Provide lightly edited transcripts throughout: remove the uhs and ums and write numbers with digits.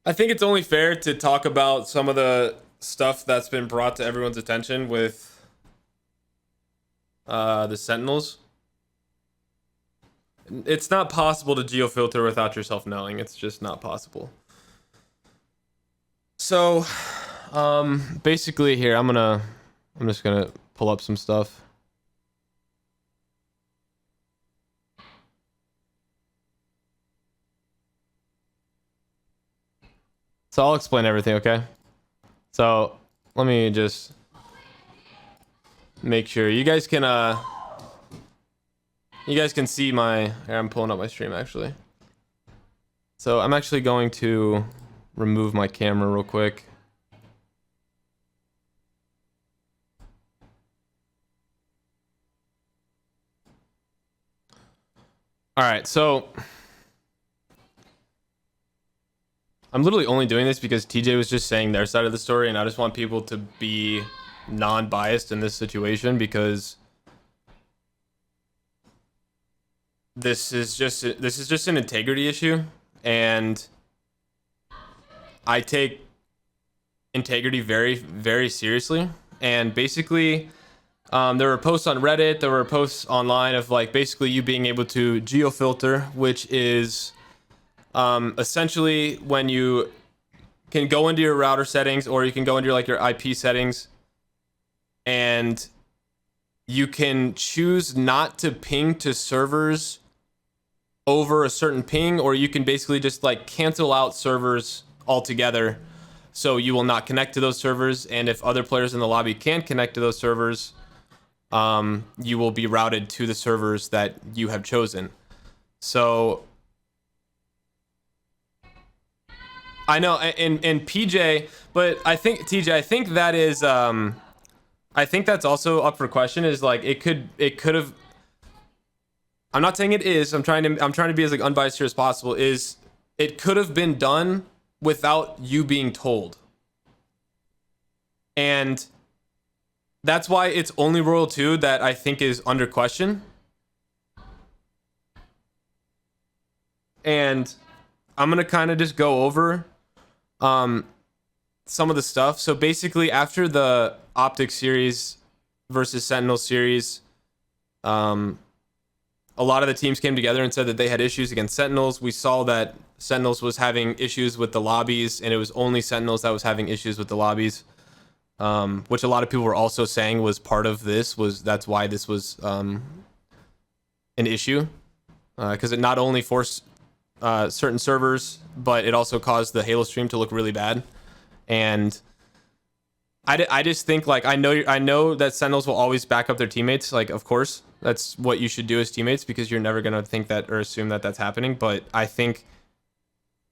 I think it's only fair to talk about some of the stuff that's been brought to everyone's attention with the Sentinels. It's not possible to geofilter without yourself knowing. It's just not possible. So, basically here I'm just gonna pull up some stuff. So I'll explain everything, okay? So let me just make sure you guys can see my here, I'm pulling up my stream actually. So I'm actually going to remove my camera real quick. All right, so I'm literally only doing this because TJ was just saying their side of the story, and I just want people to be non-biased in this situation because this is just an integrity issue, and I take integrity very, very seriously. And basically, there were posts on Reddit, there were posts online of like basically you being able to geofilter, which is essentially when you can go into your router settings or you can go into your IP settings and you can choose not to ping to servers over a certain ping, or you can basically just like cancel out servers altogether, so you will not connect to those servers, and if other players in the lobby can connect to those servers, you will be routed to the servers that you have chosen. So I know in PJ, but I think TJ, I think that is I think that's also up for question. Is like it could have. I'm not saying it is. I'm trying to be as like unbiased here as possible. Is it could have been done without you being told, and that's why it's only Royal 2 that I think is under question. And I'm gonna kind of just go over some of the stuff. So basically, after the Optic series versus Sentinel series, a lot of the teams came together and said that they had issues against Sentinels. We saw that Sentinels was having issues with the lobbies, and it was only Sentinels that was having issues with the lobbies, which a lot of people were also saying was part of this. That's why this was an issue, because it not only forced certain servers, but it also caused the Halo stream to look really bad. And I just think like I know that Sentinels will always back up their teammates. Like, of course, that's what you should do as teammates, because you're never gonna think that or assume that that's happening. But I think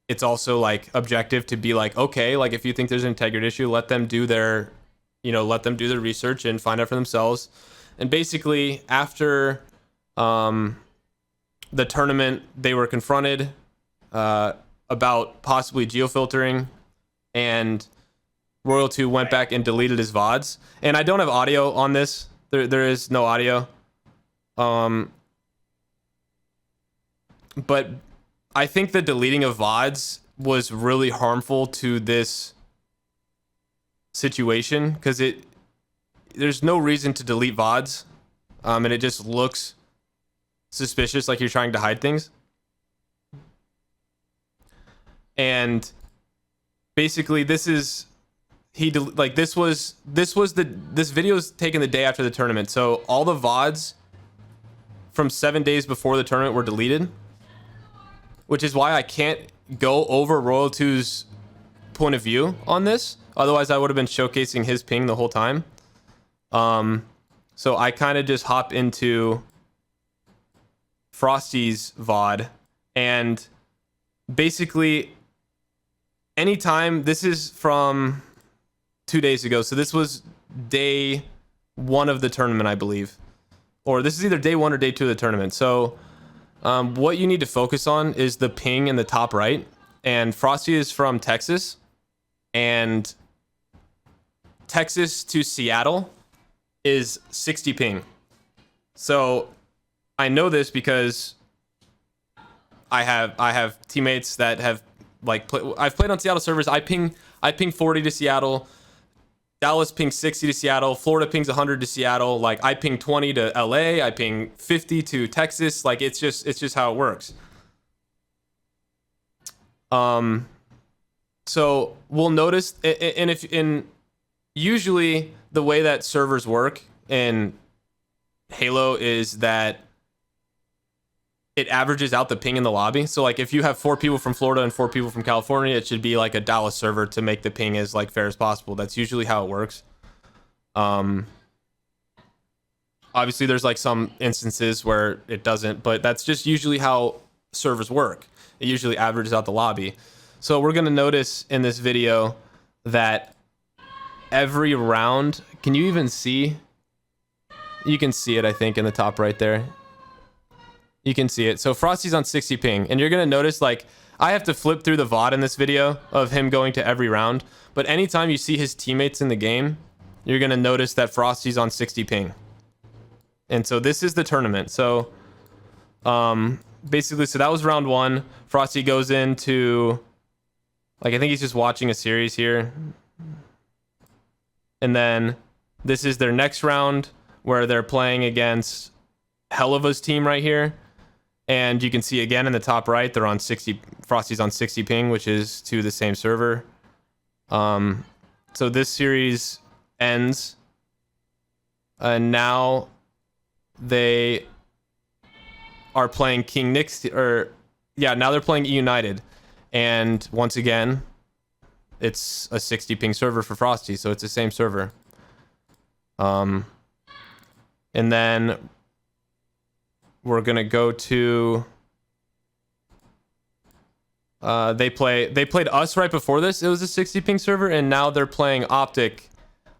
it's also like objective to be like, okay, like if you think there's an integrity issue, let them do their research and find out for themselves. And basically, after the tournament, they were confronted about possibly geofiltering, and Royal 2 went back and deleted his VODs. And I don't have audio on this. There is no audio. But I think the deleting of VODs was really harmful to this situation, because there's no reason to delete VODs, and it just looks suspicious, like you're trying to hide things. And basically, this video is taken the day after the tournament, so all the VODs from 7 days before the tournament were deleted, which is why I can't go over Royal 2's point of view on this. Otherwise, I would have been showcasing his ping the whole time. So I kind of just hop into Frosty's VOD, and basically, anytime, this is from 2 days ago, so this was day 1 of the tournament, I believe, or this is either day 1 or day 2 of the tournament. So what you need to focus on is the ping in the top right, and Frosty is from Texas, and Texas to Seattle is 60 ping. So I know this because I have teammates that have like I've played on Seattle servers. I ping 40 to Seattle. Dallas pings 60 to Seattle. Florida pings 100 to Seattle. Like I ping 20 to LA. I ping 50 to Texas. Like it's just how it works. So we'll notice, and usually the way that servers work in Halo is that it averages out the ping in the lobby. So like if you have 4 people from Florida and 4 people from California, it should be like a Dallas server to make the ping as like fair as possible. That's usually how it works. Obviously there's like some instances where it doesn't, but that's just usually how servers work. It usually averages out the lobby. So we're going to notice in this video that every round, can you even see? You can see it, I think, in the top right there. You can see it. So Frosty's on 60 ping, and you're going to notice, like, I have to flip through the VOD in this video of him going to every round, but anytime you see his teammates in the game, you're going to notice that Frosty's on 60 ping. And so this is the tournament. So basically, so that was round 1. Frosty goes into, like, I think he's just watching a series here. And then this is their next round where they're playing against Helava's team right here. And you can see again in the top right, they're on 60, Frosty's on 60 ping, which is to the same server. So this series ends. And now they are playing King Nick's, now they're playing E United. And once again, it's a 60 ping server for Frosty, so it's the same server. And then we're gonna go to they played us right before this. It was a 60 ping server, and now they're playing Optic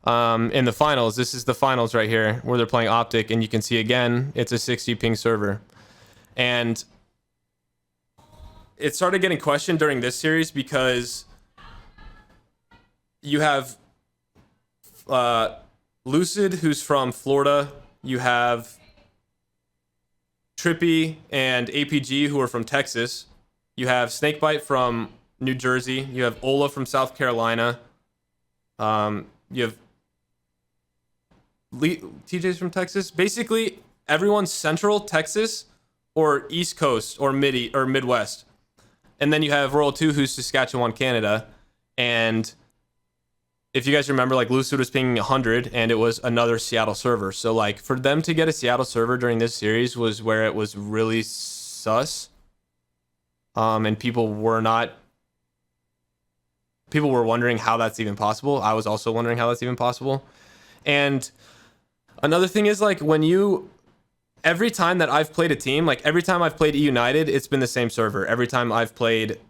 in the finals. This is the finals right here where they're playing Optic, and you can see again it's a 60 ping server. And it started getting questioned during this series because you have Lucid, who's from Florida. You have Trippy and APG, who are from Texas. You have Snakebite from New Jersey. You have Ola from South Carolina. You have TJ's from Texas. Basically, everyone's Central Texas or East Coast or Midwest. And then you have Royal 2, who's Saskatchewan, Canada. And if you guys remember, like, Lucid was pinging 100, and it was another Seattle server. So, like, for them to get a Seattle server during this series was where it was really sus. And people were wondering how that's even possible. I was also wondering how that's even possible. And another thing is, like, every time that I've played a team, like, every time I've played E United, it's been the same server. Every time I've played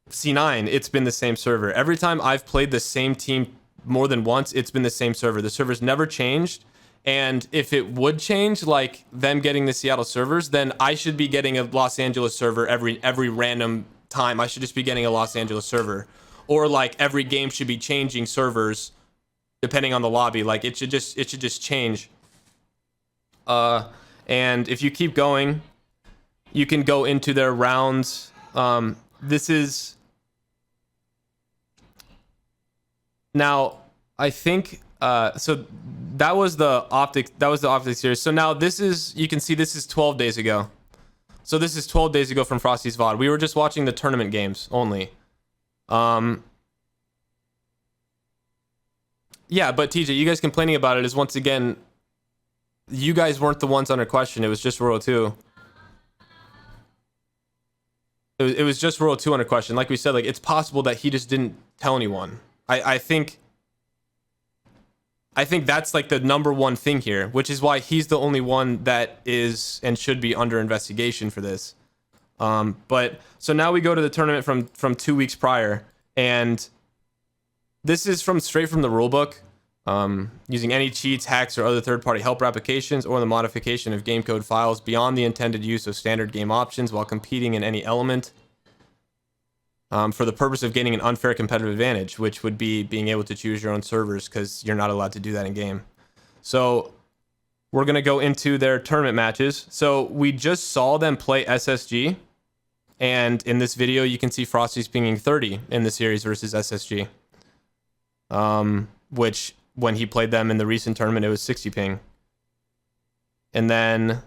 C9, it's been the same server. Every time I've played the same team more than once, it's been the same server. The server's never changed. And if it would change, like them getting the Seattle servers, then I should be getting a Los Angeles server every random time. I should just be getting a Los Angeles server. Or like every game should be changing servers depending on the lobby. Like it should just change. And if you keep going, you can go into their rounds. This is now, I think, so that was the Optic series. So now this is, you can see this is 12 days ago. So this is 12 days ago from Frosty's VOD. We were just watching the tournament games only. Yeah, but TJ, you guys complaining about it is, once again, you guys weren't the ones under question. It was just Royal 2. It was just Royal 2 under question. Like we said, like, it's possible that he just didn't tell anyone. I think that's like the number one thing here, which is why he's the only one that is and should be under investigation for this. But so now we go to the tournament from 2 weeks prior, and this is straight from the rulebook. Using any cheats, hacks, or other third-party helper applications, or the modification of game code files beyond the intended use of standard game options while competing in any element, for the purpose of gaining an unfair competitive advantage, which would be being able to choose your own servers, because you're not allowed to do that in game. So we're going to go into their tournament matches. So we just saw them play SSG, And in this video, you can see Frosty's pinging 30 in the series versus SSG. Which when he played them in the recent tournament, it was 60 ping. And then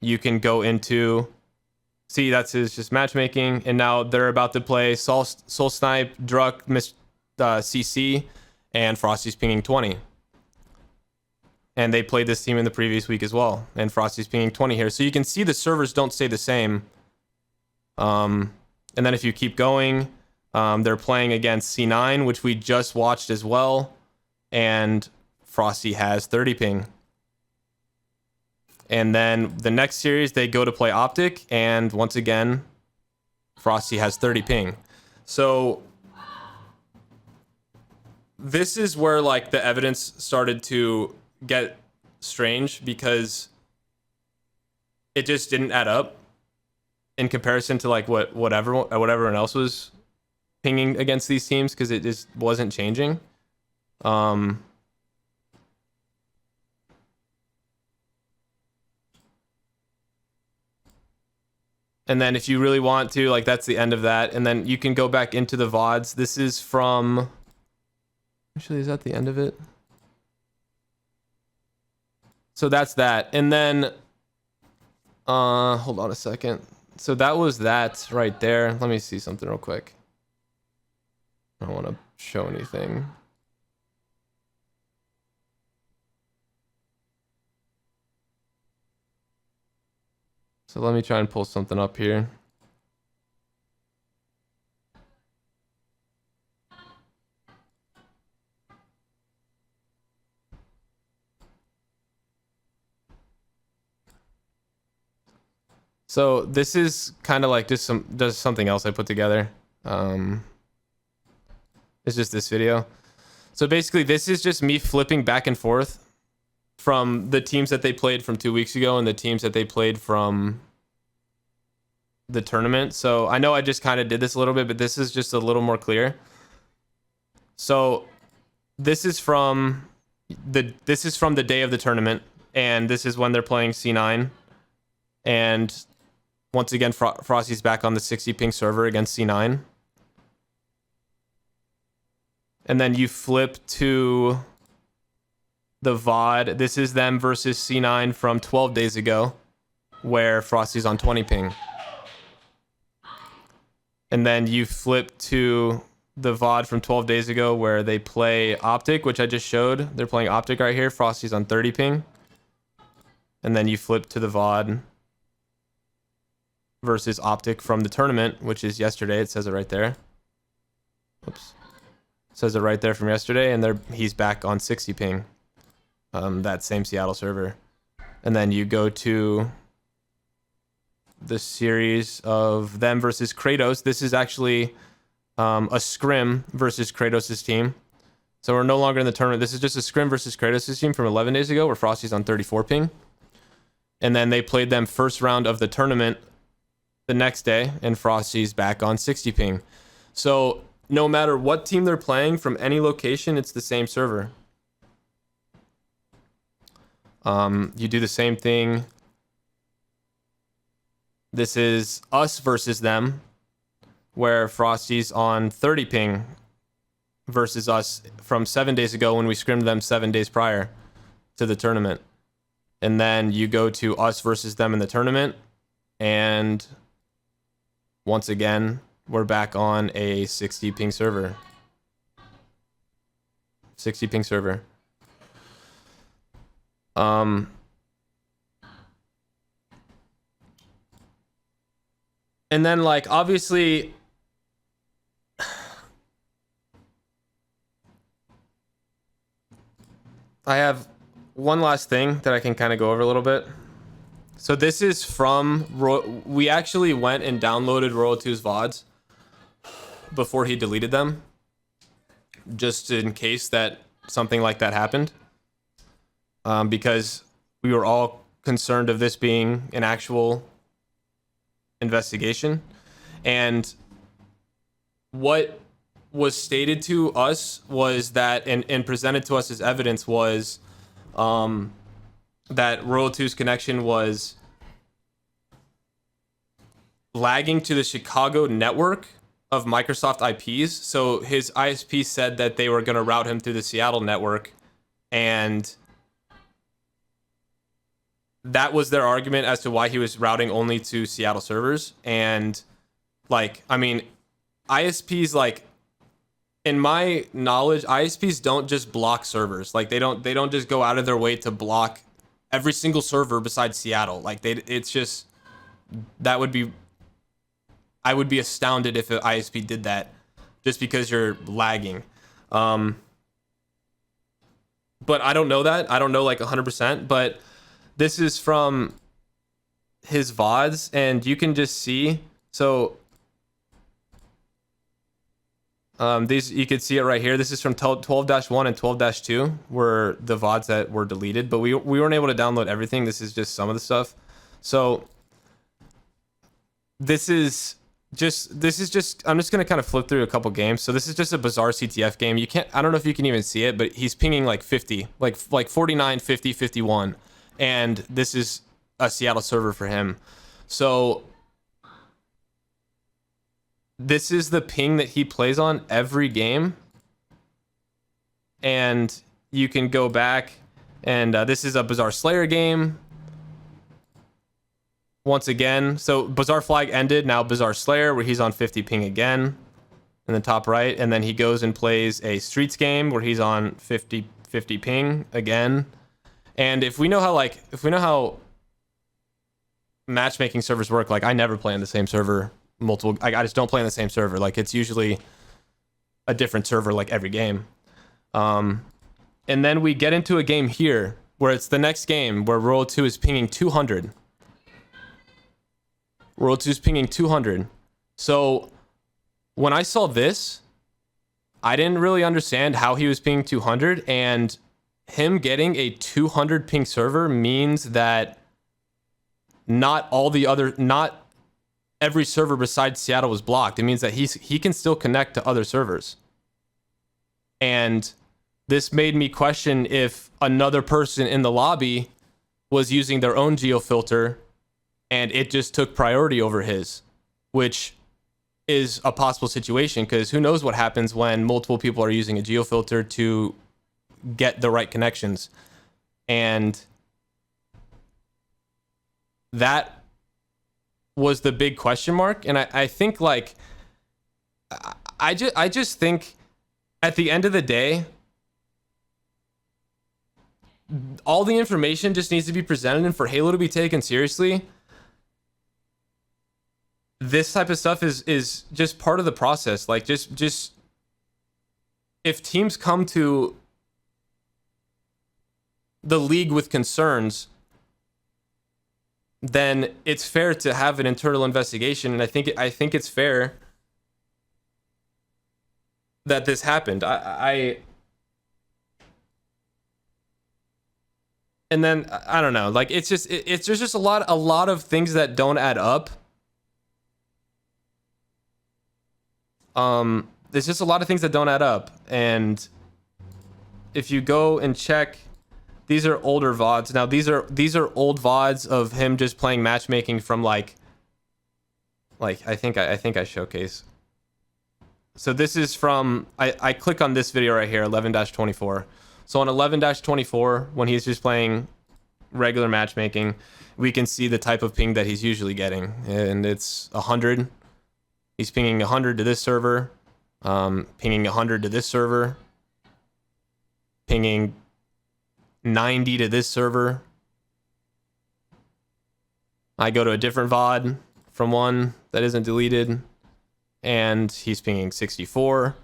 you can go into, see, that's his just matchmaking. And now they're about to play Soul Snipe, Druck, CC, and Frosty's pinging 20. And they played this team in the previous week as well. And Frosty's pinging 20 here. So you can see the servers don't stay the same. And then if you keep going, they're playing against C9, which we just watched as well. And Frosty has 30 ping. And then the next series, they go to play Optic. And once again, Frosty has 30 ping. So this is where like the evidence started to get strange, because it just didn't add up in comparison to like what everyone else was pinging against these teams, because it just wasn't changing. And then if you really want to, like, that's the end of that. And then you can go back into the VODs. This is from, actually, is that the end of it? So that's that. And then, hold on a second. So that was that right there. Let me see something real quick. I don't want to show anything. So let me try and pull something up here. So this is kind of like just something else I put together. It's just this video. So basically this is just me flipping back and forth from the teams that they played from 2 weeks ago and the teams that they played from the tournament. So I know I just kind of did this a little bit, but this is just a little more clear. So this is from the day of the tournament, and this is when they're playing C9. And once again, Frosty's back on the 60 ping server against C9. And then you flip to the VOD. This is them versus C9 from 12 days ago, where Frosty's on 20 ping. And then you flip to the VOD from 12 days ago, where they play Optic, which I just showed. They're playing Optic right here. Frosty's on 30 ping. And then you flip to the VOD versus Optic from the tournament, which is yesterday. It says it right there. Oops. It says it right there from yesterday, and he's back on 60 ping. That same Seattle server. And then you go to the series of them versus Kratos. This is actually a scrim versus Kratos' team. So we're no longer in the tournament. This is just a scrim versus Kratos' team from 11 days ago, where Frosty's on 34 ping. And then they played them first round of the tournament the next day, and Frosty's back on 60 ping. So no matter what team they're playing from any location, it's the same server. You do the same thing. This is us versus them, where Frosty's on 30 ping versus us from 7 days ago when we scrimmed them 7 days prior to the tournament. And then you go to us versus them in the tournament, and once again, we're back on a 60 ping server. 60 ping server. And then, like, obviously, I have one last thing that I can kind of go over a little bit. So this is from, we actually went and downloaded Royal 2's VODs before he deleted them, just in case that something like that happened. Because we were all concerned of this being an actual investigation. And what was stated to us was that, and presented to us as evidence, was that Royal 2's connection was lagging to the Chicago network of Microsoft IPs. So his ISP said that they were going to route him through the Seattle network, and that was their argument as to why he was routing only to Seattle servers. And like, I mean, ISPs, like, in my knowledge, ISPs don't just block servers. Like, they don't just go out of their way to block every single server besides Seattle. Like, it's just, that would be, I would be astounded if an ISP did that just because you're lagging. But I don't know that. I don't know like 100%, but this is from his VODs, and you can just see, so these, you could see it right here. This is from 12-1 and 12-2 were the VODs that were deleted, but we weren't able to download everything. This is just some of the stuff. So this is just, I'm just going to kind of flip through a couple games. So this is just a bizarre CTF game. You can't, I don't know if you can even see it, but he's pinging like 50, like 49, 50, 51. And this is a Seattle server for him. So this is the ping that he plays on every game. And you can go back, and this is a Bizarre Slayer game. Once again, so Bizarre Flag ended, now Bizarre Slayer, where he's on 50 ping again in the top right. And then he goes and plays a Streets game where he's on 50 ping again. And if we know how matchmaking servers work, like, I never play on the same server multiple, I just don't play on the same server. Like, it's usually a different server like every game. And then we get into a game here where it's the next game where World 2 is pinging 200. World 2 is pinging 200. So when I saw this, I didn't really understand how he was pinging 200, and him getting a 200 ping server means that not every server besides Seattle was blocked. It means that he can still connect to other servers. And this made me question if another person in the lobby was using their own geofilter and it just took priority over his, which is a possible situation, because who knows what happens when multiple people are using a geofilter to get the right connections. And that was the big question mark. And I think, like, I just think at the end of the day, all the information just needs to be presented, and for Halo to be taken seriously, this type of stuff is just part of the process. Like, just if teams come to the league with concerns, then it's fair to have an internal investigation. And I think it's fair that this happened. And then I don't know, like, it's just a lot of things that don't add up. There's just a lot of things that don't add up. And if you go and check, these are older VODs. Now these are old VODs of him just playing matchmaking from like I think I showcase. So this is from, I click on this video right here, 11-24. So on 11-24, when he's just playing regular matchmaking, we can see the type of ping that he's usually getting, and it's 100. He's pinging 100 to this server, pinging 100 to this server, pinging 90 to this server. I go to a different VOD from one that isn't deleted, and he's pinging 64,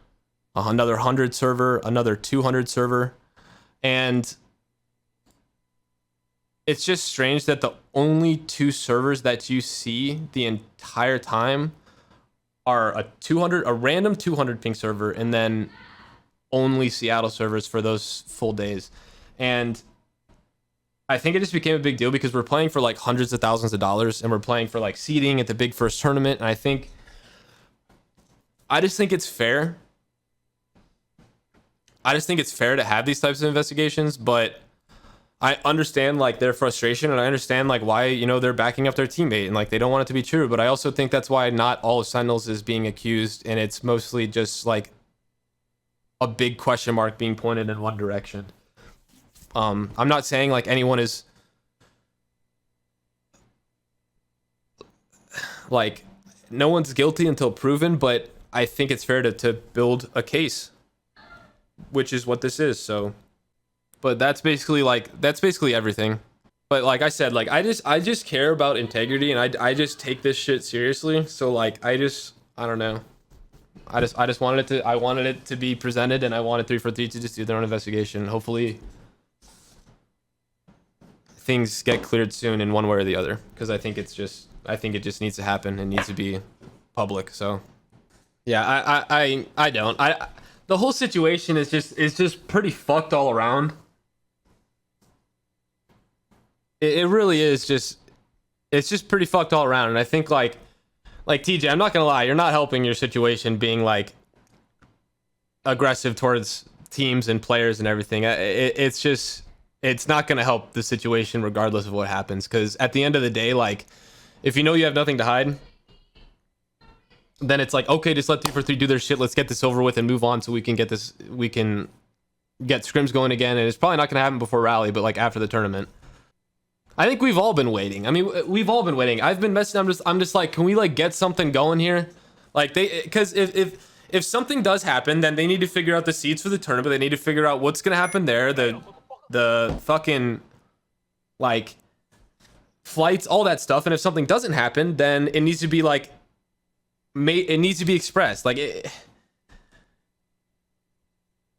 another 100 server, another 200 server. And it's just strange that the only two servers that you see the entire time are a random 200 ping server, and then only Seattle servers for those full days. And I think it just became a big deal because we're playing for like hundreds of thousands of dollars, and we're playing for like seeding at the big first tournament. And I just think it's fair. I just think it's fair to have these types of investigations, but I understand like their frustration, and I understand like why, you know, they're backing up their teammate and like they don't want it to be true. But I also think that's why not all of Sentinels is being accused, and it's mostly just like a big question mark being pointed in one direction. I'm not saying like anyone is like, no one's guilty until proven, but I think it's fair to build a case, which is what this is. So, but that's basically everything. But like I said, like I just care about integrity, and I just take this shit seriously. So like I don't know. I just wanted it to be presented, and I wanted 343 to just do their own investigation. Hopefully things get cleared soon in one way or the other, because I think it just needs to happen and needs to be public. So yeah, the whole situation is just pretty fucked all around. It really is it's just pretty fucked all around. And I think like TJ, I'm not gonna lie, you're not helping your situation being like aggressive towards teams and players and everything. It's not gonna help the situation regardless of what happens, because at the end of the day, like if you know you have nothing to hide, then it's like, okay, just let 343 do their shit. Let's get this over with and move on, so we can get scrims going again. And it's probably not gonna happen before rally, but like after the tournament. I think we've all been waiting. I mean, we've all been waiting. I've been messaging. I'm just like, can we like get something going here? Like because if something does happen, then they need to figure out the seeds for the tournament. They need to figure out what's gonna happen there. The fucking like flights, all that stuff. And if something doesn't happen, then it needs to be like it needs to be expressed. Like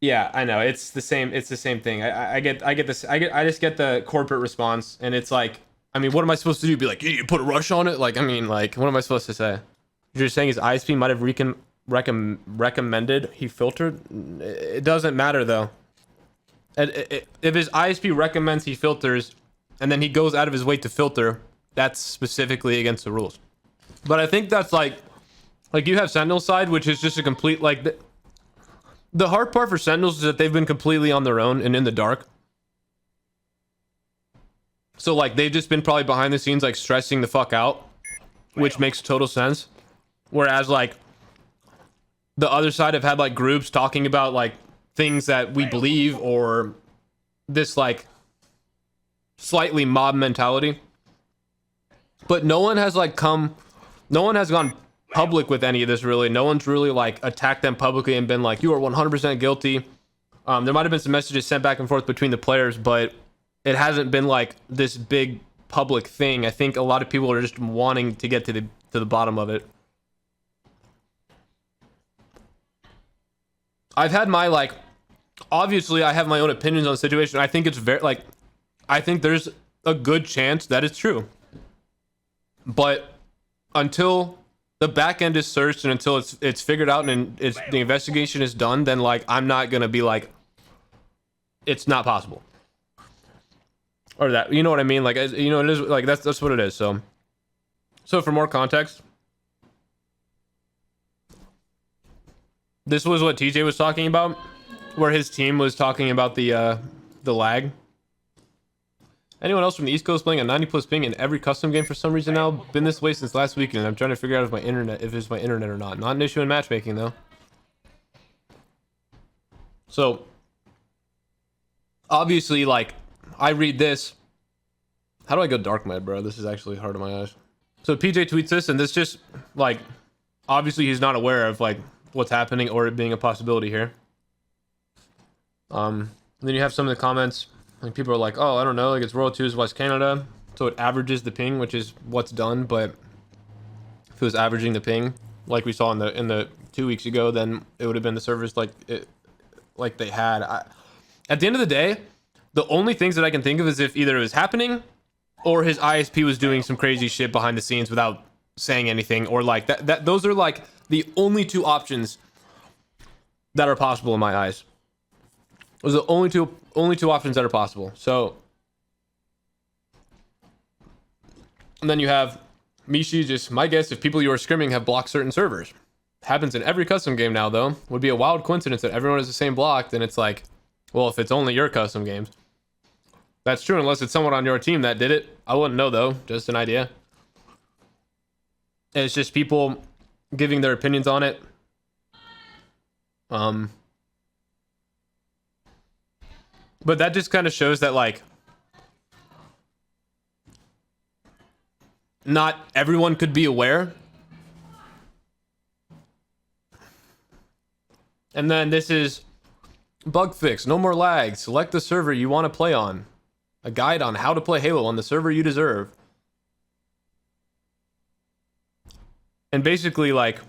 yeah, I know. It's the same thing. I get this. I just get the corporate response, and it's like, I mean, what am I supposed to do? Be like, you put a rush on it? Like, I mean, like, what am I supposed to say? You're saying his ISP might have recommended he filtered? It doesn't matter though. If his ISP recommends he filters, and then he goes out of his way to filter, that's specifically against the rules. But I think that's like you have Sentinel side, which is just a complete like. The hard part for Sentinels is that they've been completely on their own and in the dark. So like they've just been probably behind the scenes like stressing the fuck out, which makes total sense. Whereas like the other side have had like groups talking about like things that we believe, or this like slightly mob mentality. But no one has gone public with any of this, really. No one's really like attacked them publicly and been like, you are 100% guilty. There might have been some messages sent back and forth between the players, but it hasn't been like this big public thing. I think a lot of people are just wanting to get to the bottom of it. I've had my like, obviously I have my own opinions on the situation. I think it's very like, I think there's a good chance that it's true, but until the back end is searched and until it's figured out and the investigation is done, then like I'm not gonna be like it's not possible, or that, you know what I mean? Like, you know, it is like that's what it is. So for more context, this was what TJ was talking about, where his team was talking about the lag. Anyone else from the East Coast playing a 90 plus ping in every custom game for some reason now? Been this way since last weekend. I'm trying to figure out if it's my internet or not. Not an issue in matchmaking though. So obviously, like, I read this. How do I go dark mode, bro? This is actually hard on my eyes. So PJ tweets this, and this just like, obviously he's not aware of like what's happening or it being a possibility here. Then you have some of the comments. Like people are like, oh, I don't know, like it's World 2's West Canada, so it averages the ping, which is what's done. But if it was averaging the ping like we saw in the 2 weeks ago, then it would have been the servers like they had. At the end of the day, the only things that I can think of is if either it was happening or his ISP was doing some crazy shit behind the scenes without saying anything, or like that those are like the only two options that are possible in my eyes. Those are the only two options that are possible. So, and then you have Mishi, just my guess, if people you are scrimming have blocked certain servers. Happens in every custom game now, though. Would be a wild coincidence that everyone has the same block. Then it's like, well, if it's only your custom games, That's true, unless it's someone on your team that did it. I wouldn't know though. Just an idea. It's just people giving their opinions on it. But that just kind of shows that, like, not everyone could be aware. And then this is bug fix, no more lag. Select the server you want to play on. A guide on how to play Halo on the server you deserve. And basically, like,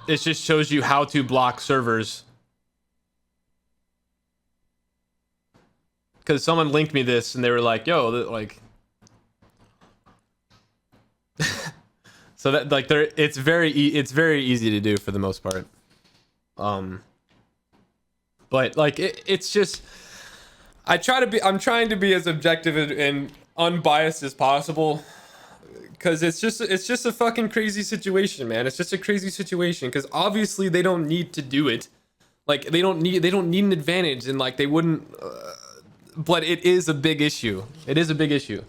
it just shows you how to block servers. Because someone linked me this and they were like, yo, like... So that, like, it's very easy to do for the most part. But like it's just, I'm trying to be as objective and unbiased as possible, because it's just a fucking crazy situation, man. It's just a crazy situation, because obviously they don't need to do it. Like, they don't need an advantage, and like they wouldn't. But it is a big issue. It is a big issue.